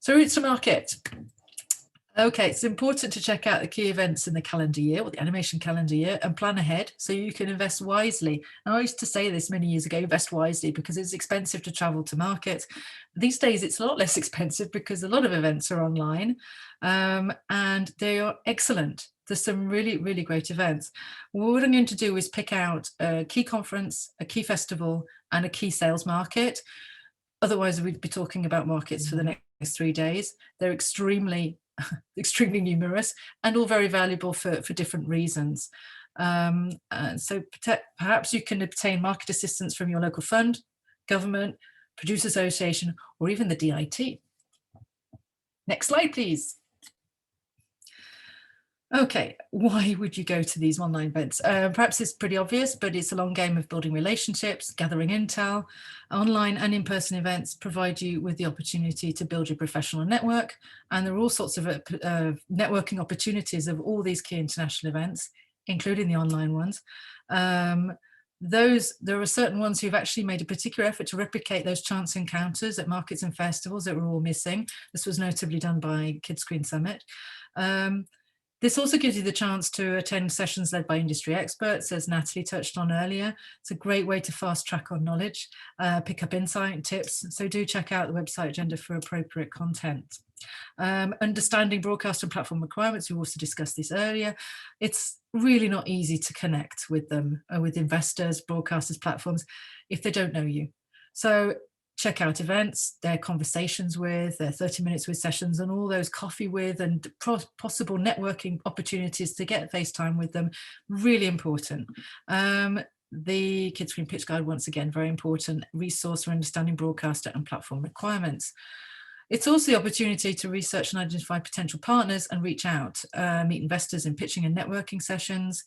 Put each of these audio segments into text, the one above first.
So routes to market. Okay, it's important to check out the key events in the calendar year, or the animation calendar year, and plan ahead so you can invest wisely. And I used to say this many years ago, invest wisely, because it's expensive to travel to market. These days, it's a lot less expensive because a lot of events are online, and they are excellent. There's some really, really great events. What I'm going to do is pick out a key conference, a key festival, and a key sales market. Otherwise, we'd be talking about markets for the next 3 days. They're extremely numerous and all very valuable for different reasons. So perhaps you can obtain market assistance from your local fund, government, producer association, or even the DIT. Next slide, please. Okay, why would you go to these online events? Perhaps it's pretty obvious, but it's a long game of building relationships, gathering intel. Online and in-person events provide you with the opportunity to build your professional network, and there are all sorts of networking opportunities of all these key international events, including the online ones. There are certain ones who've actually made a particular effort to replicate those chance encounters at markets and festivals that we're all missing. This was notably done by Kidscreen Summit. This also gives you the chance to attend sessions led by industry experts, as Natalie touched on earlier. It's a great way to fast track on knowledge, pick up insight and tips. So do check out the website agenda for appropriate content. Understanding broadcast and platform requirements, we also discussed this earlier. It's really not easy to connect with them, with investors, broadcasters, platforms, if they don't know you. So check out events, their conversations with, their 30 minutes with sessions, and all those coffee with and possible networking opportunities to get FaceTime with them. Really important. The Kidscreen Pitch Guide, once again, very important resource for understanding broadcaster and platform requirements. It's also the opportunity to research and identify potential partners and reach out, meet investors in pitching and networking sessions.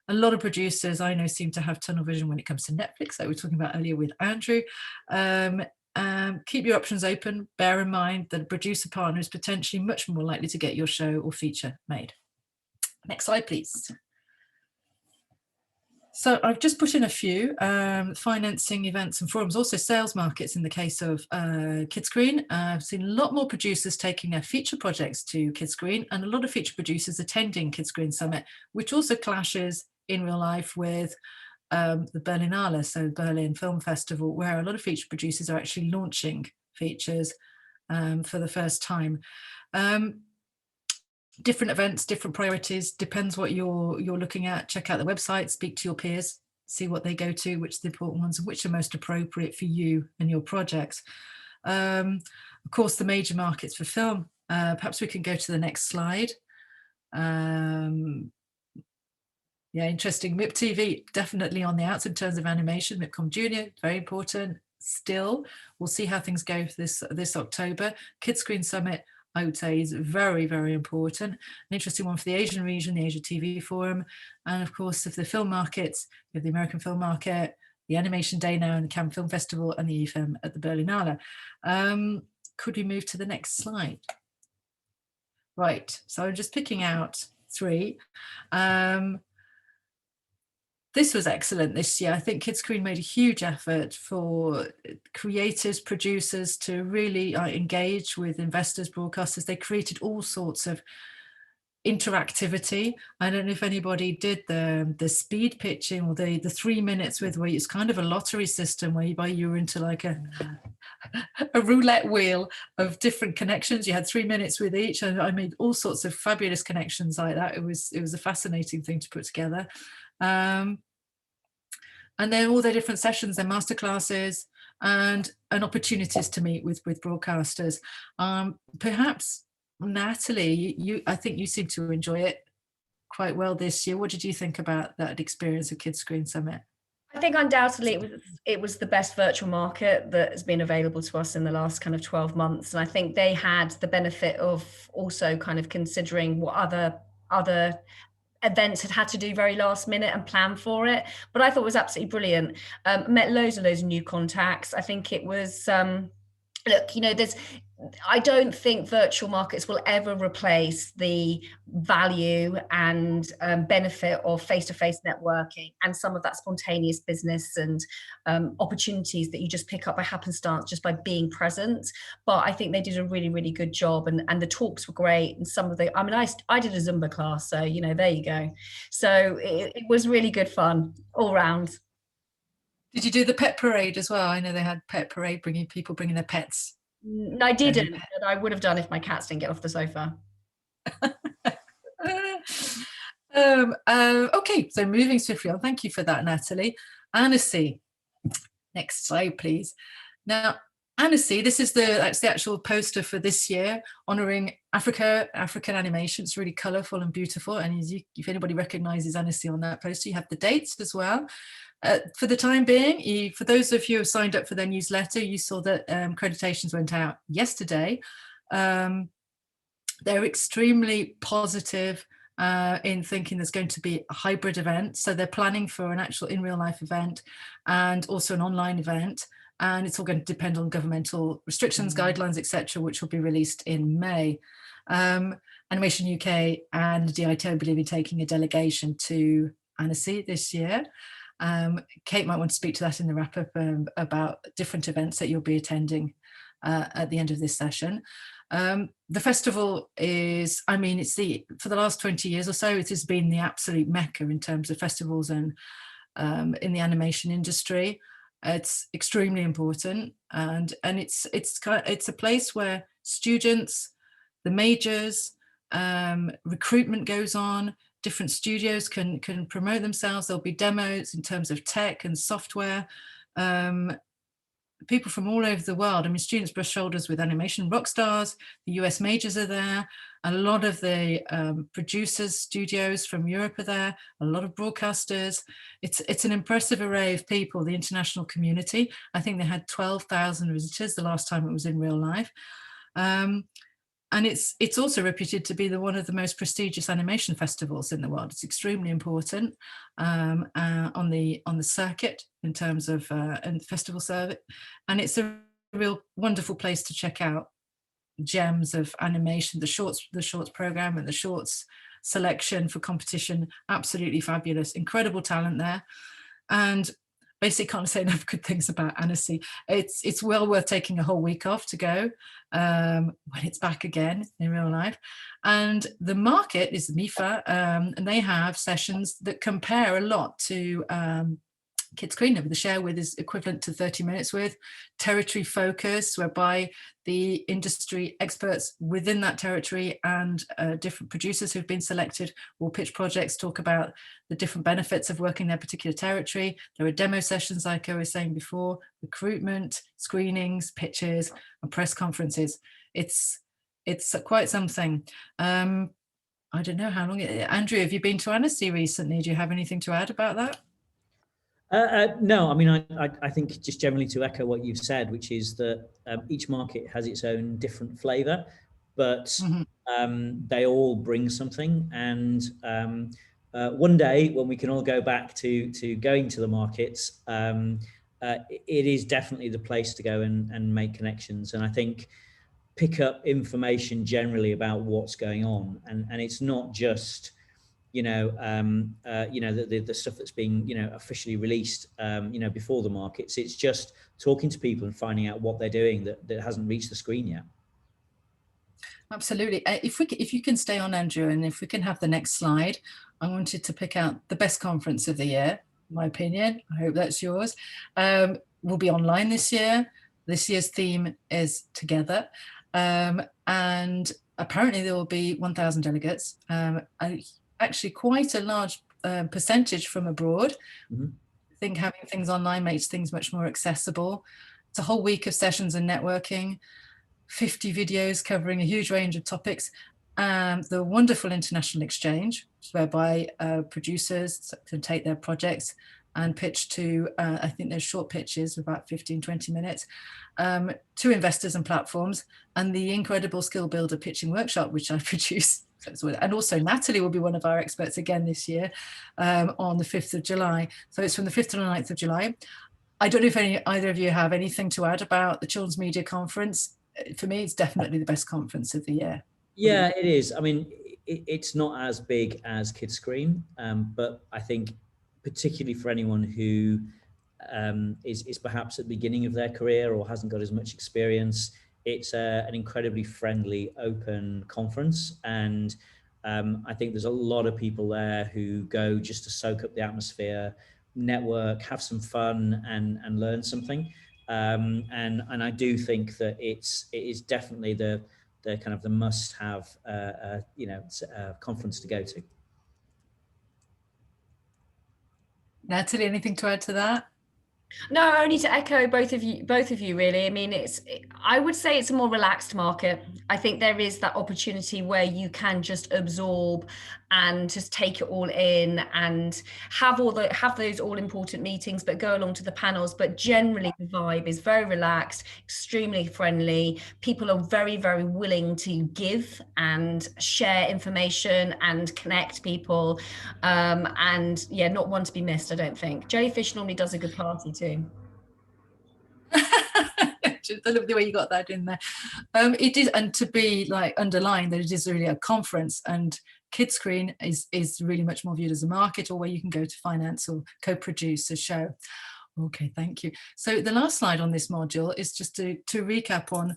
A lot of producers I know seem to have tunnel vision when it comes to Netflix, like we were talking about earlier with Andrew. Keep your options open. Bear in mind that a producer partner is potentially much more likely to get your show or feature made. Next slide, please. So I've just put in a few financing events and forums, also sales markets in the case of Kidscreen. I've seen a lot more producers taking their feature projects to Kidscreen, and a lot of feature producers attending Kidscreen Summit, which also clashes in real life with the Berlinale, so Berlin Film Festival, where a lot of feature producers are actually launching features for the first time. Different events, different priorities, depends what you're looking at. Check out the website, speak to your peers, see what they go to, which are the important ones, and which are most appropriate for you and your projects. Of course, the major markets for film. Perhaps we can go to the next slide. Yeah, interesting. MIP TV, definitely on the outs in terms of animation. MIPCOM Junior, very important. Still, we'll see how things go for this October. Kidscreen Summit, I would say, is very, very important. An interesting one for the Asian region, the Asia TV Forum. And of course, of the film markets, you have the American Film Market, the Animation Day now, and the Cannes Film Festival, and the EFIM at the Berlinale. Could we move to the next slide? Right, so I'm just picking out 3. This was excellent this year. I think Kidscreen made a huge effort for creators, producers to really engage with investors, broadcasters. They created all sorts of interactivity. I don't know if anybody did the speed pitching or the 3 minutes with, where it's kind of a lottery system whereby you were into like a roulette wheel of different connections. You had 3 minutes with each, and I made all sorts of fabulous connections like that. It was a fascinating thing to put together. And then all their different sessions, their masterclasses, and opportunities to meet with broadcasters. Perhaps, Natalie, I think you seem to enjoy it quite well this year. What did you think about that experience of Kidscreen Summit? I think undoubtedly it was the best virtual market that has been available to us in the last kind of 12 months. And I think they had the benefit of also kind of considering what other events had to do very last minute and plan for it. But I thought it was absolutely brilliant. Met loads and loads of new contacts. I think it was, look, you know, I don't think virtual markets will ever replace the value and benefit of face-to-face networking and some of that spontaneous business and opportunities that you just pick up by happenstance just by being present. But I think they did a really, really good job, and the talks were great. And some of the, I mean, I did a Zumba class, so you know, there you go. So it was really good fun all round. Did you do the pet parade as well? I know they had pet parade, people bringing their pets. I didn't, but I would have done if my cats didn't get off the sofa. Okay, so moving swiftly on. Thank you for that, Natalie. Annecy, next slide, please. Now, Annecy, this is that's the actual poster for this year, honouring African animation. It's really colourful and beautiful. And if anybody recognises Annecy on that poster, you have the dates as well. For the time being, for those of you who have signed up for their newsletter, you saw that accreditations went out yesterday. They're extremely positive in thinking there's going to be a hybrid event. So they're planning for an actual in real life event and also an online event. And it's all going to depend on governmental restrictions, guidelines, etc., which will be released in May. Animation UK and DIT, I believe, are taking a delegation to Annecy this year. Kate might want to speak to that in the wrap-up about different events that you'll be attending at the end of this session. The festival is, I mean, for the last 20 years or so, it has been the absolute mecca in terms of festivals and in the animation industry. It's extremely important, and it's a place where students, the majors, recruitment goes on. Different studios can promote themselves. There'll be demos in terms of tech and software. People from all over the world. I mean, students brush shoulders with animation rock stars. The US majors are there. A lot of the producers, studios from Europe are there. A lot of broadcasters. It's an impressive array of people, the international community. I think they had 12,000 visitors the last time it was in real life. And it's also reputed to be one of the most prestigious animation festivals in the world. It's extremely important on the circuit in terms of and festival circuit, and it's a real wonderful place to check out gems of animation, the shorts program and the shorts selection for competition. Absolutely fabulous, incredible talent there, and basically can't say enough good things about Annecy. It's well worth taking a whole week off to go when it's back again in real life. And the market is MIFA, and they have sessions that compare a lot to Kids Green. The share with is equivalent to 30 minutes with territory focus, whereby the industry experts within that territory and different producers who've been selected will pitch projects, talk about the different benefits of working their particular territory. There are demo sessions, like I was saying before, recruitment, screenings, pitches, and press conferences. It's quite something. I don't know how long. Andrew, have you been to Annecy recently? Do you have anything to add about that? No, I mean, I think just generally to echo what you've said, which is that each market has its own different flavour, but they all bring something. And one day when we can all go back to going to the markets, it is definitely the place to go and make connections. And I think pick up information generally about what's going on. And it's not just the stuff that's being officially released before the markets. It's just talking to people and finding out what they're doing that hasn't reached the screen yet. Absolutely. If you can stay on, Andrew, and if we can have the next slide, I wanted to pick out the best conference of the year, in my opinion. I hope that's yours. We'll be online this year. This year's theme is Together, and apparently there will be 1,000 delegates. Actually quite a large percentage from abroad. I think having things online makes things much more accessible. It's a whole week of sessions and networking, 50 videos covering a huge range of topics, the wonderful international exchange, whereby producers can take their projects and pitch to, I think there's short pitches, about 15, 20 minutes, to investors and platforms, and the incredible skill builder pitching workshop, which I produce. And also Natalie will be one of our experts again this year on the 5th of July. So it's from the 5th to the 9th of July. I don't know if either of you have anything to add about the Children's Media Conference. for me, it's definitely the best conference of the year. Yeah, it is. I mean, it's not as big as Kidscreen, but I think particularly for anyone who is perhaps at the beginning of their career or hasn't got as much experience, it's an incredibly friendly, open conference. And I think there's a lot of people there who go just to soak up the atmosphere, network, have some fun, and learn something. And I do think that it is definitely the kind of the must-have conference to go to. Natalie, anything to add to that? No, only to echo both of you really. I mean, I would say it's a more relaxed market. I think there is that opportunity where you can just absorb and just take it all in and have those all important meetings, but go along to the panels. But generally the vibe is very relaxed, extremely friendly. People are very, very willing to give and share information and connect people. And yeah, not one to be missed, I don't think. Jellyfish normally does a good party too. I love the way you got that in there. It is, and to be like underlined that it is really a conference, and Kidscreen is really much more viewed as a market, or where you can go to finance or co-produce a show. Okay, thank you. So the last slide on this module is just to recap on.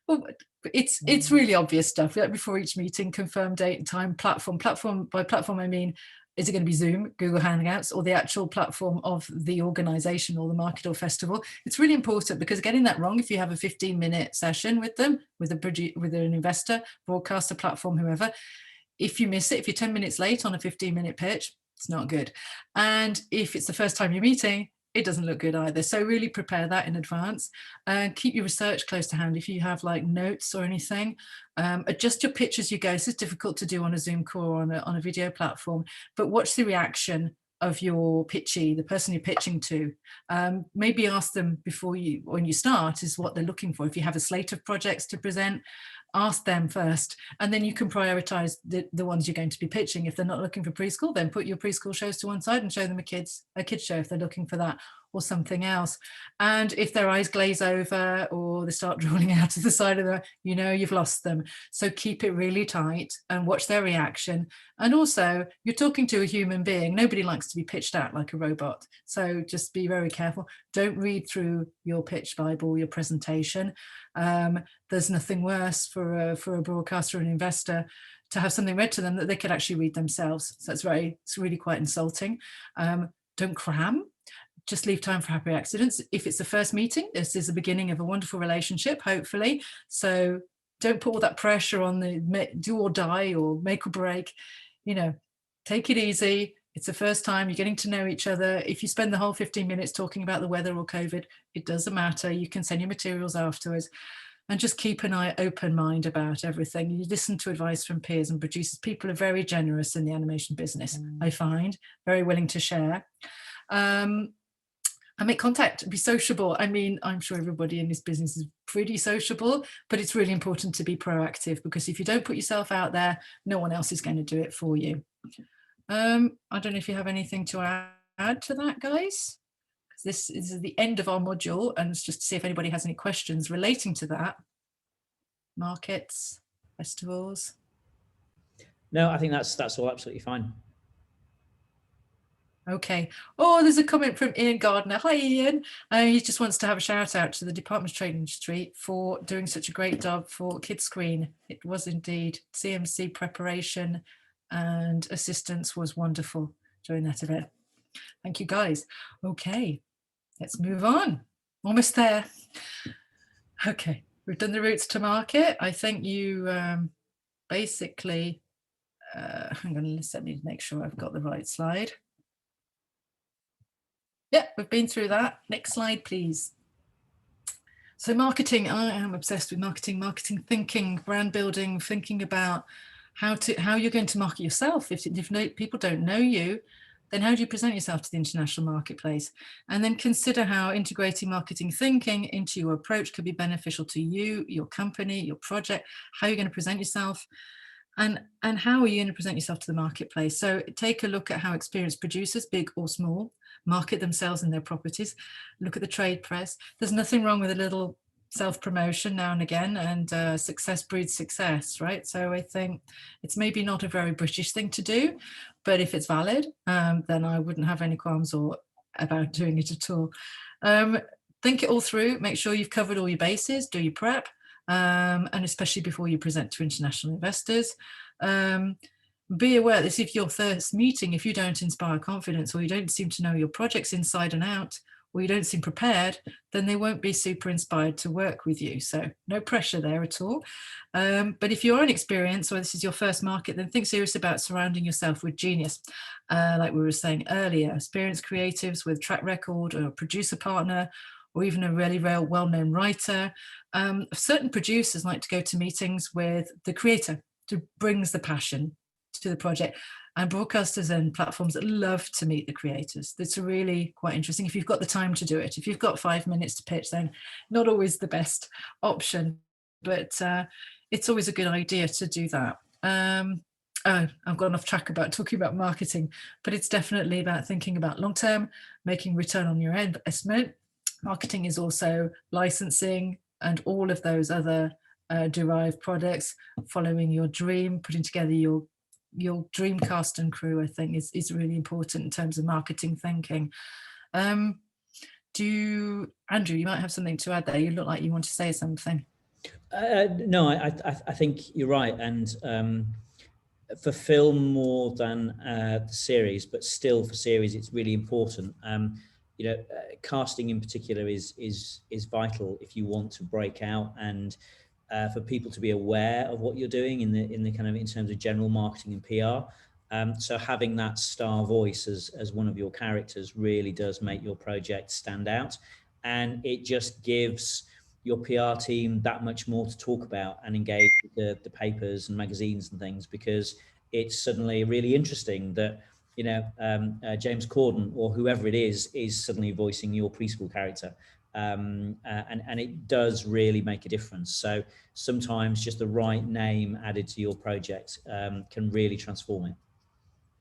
Well, it's really obvious stuff. Like before each meeting, confirm date and time, platform. By platform, I mean, is it going to be Zoom, Google Hangouts, or the actual platform of the organization or the market or festival? It's really important, because getting that wrong, if you have a 15-minute session with them, with an investor, broadcaster, platform, whoever, if you miss it, if you're 10 minutes late on a 15-minute pitch, it's not good. And if it's the first time you're meeting, it doesn't look good either. So really prepare that in advance, and keep your research close to hand. If you have like notes or anything, adjust your pitch as you go. This is difficult to do on a Zoom call or on a video platform, but watch the reaction of your pitchee, the person you're pitching to. Maybe ask them when you start, is what they're looking for. If you have a slate of projects to present, ask them first, and then you can prioritize the ones you're going to be pitching. If they're not looking for preschool, then put your preschool shows to one side and show them a kids show if they're looking for that, or something else. And if their eyes glaze over or they start drooling out of the side of you've lost them. So keep it really tight and watch their reaction. And also, you're talking to a human being. Nobody likes to be pitched at like a robot. So just be very careful. Don't read through your pitch Bible, your presentation. There's nothing worse for a broadcaster or an investor to have something read to them that they could actually read themselves. So it's really quite insulting. Don't cram. Just leave time for happy accidents. If it's the first meeting, this is the beginning of a wonderful relationship, hopefully. So don't put all that pressure on the do or die or make or break. Take it easy. It's the first time you're getting to know each other. If you spend the whole 15 minutes talking about the weather or COVID, it doesn't matter. You can send your materials afterwards. And just keep an open mind about everything. You listen to advice from peers and producers. People are very generous in the animation business, I find, very willing to share. And make contact, be sociable. I mean, I'm sure everybody in this business is pretty sociable, but it's really important to be proactive, because if you don't put yourself out there, no one else is going to do it for you. I don't know if you have anything to add to that, guys. This is the end of our module, and it's just to see if anybody has any questions relating to that. Markets, festivals. No, I think that's all absolutely fine. Okay. Oh, there's a comment from Ian Gardner. Hi, Ian. He just wants to have a shout out to the Department of Trade Industry for doing such a great job for Kidscreen. It was indeed. CMC preparation and assistance was wonderful during that event. Thank you, guys. Okay, let's move on. Almost there. Okay, we've done the routes to market. I think you basically, hang on, let me make sure I've got the right slide. Yeah, we've been through that. Next slide, please. So marketing, I am obsessed with marketing thinking, brand building, thinking about how you're going to market yourself. If people don't know you, then how do you present yourself to the international marketplace? And then consider how integrating marketing thinking into your approach could be beneficial to you, your company, your project, how you're going to present yourself, and how are you going to present yourself to the marketplace. So take a look at how experienced producers, big or small, market themselves and their properties. Look at the trade press. There's nothing wrong with a little self-promotion now and again, and success breeds success, right? So I think it's maybe not a very British thing to do, but if it's valid, then I wouldn't have any qualms about doing it at all. Think it all through, make sure you've covered all your bases, do your prep, and especially before you present to international investors. Be aware that if your first meeting, if you don't inspire confidence, or you don't seem to know your projects inside and out, or you don't seem prepared, then they won't be super inspired to work with you. So no pressure there at all. But if you're inexperienced, or this is your first market, then think serious about surrounding yourself with genius. Like we were saying earlier, experienced creatives with track record, or a producer partner, or even a really well-known writer. Certain producers like to go to meetings with the creator, who brings the passion to the project, and broadcasters and platforms that love to meet the creators. That's really quite interesting if you've got the time to do it. If you've got 5 minutes to pitch, then not always the best option, but it's always a good idea to do that. I've gone off track about talking about marketing, but it's definitely about thinking about long-term, making return on your investment. Marketing is also licensing and all of those other derived products, following your dream, putting together your dream cast and crew, I think is really important in terms of marketing thinking. Andrew, you might have something to add there. You look like you want to say something. No, I think you're right. And for film more than the series, but still for series, it's really important. Casting in particular is vital if you want to break out, and for people to be aware of what you're doing in the kind of in terms of general marketing and PR. So having that star voice as one of your characters really does make your project stand out, and it just gives your PR team that much more to talk about and engage with the papers and magazines and things, because it's suddenly really interesting that James Corden or whoever it is suddenly voicing your preschool character. And it does really make a difference. So sometimes just the right name added to your project can really transform it.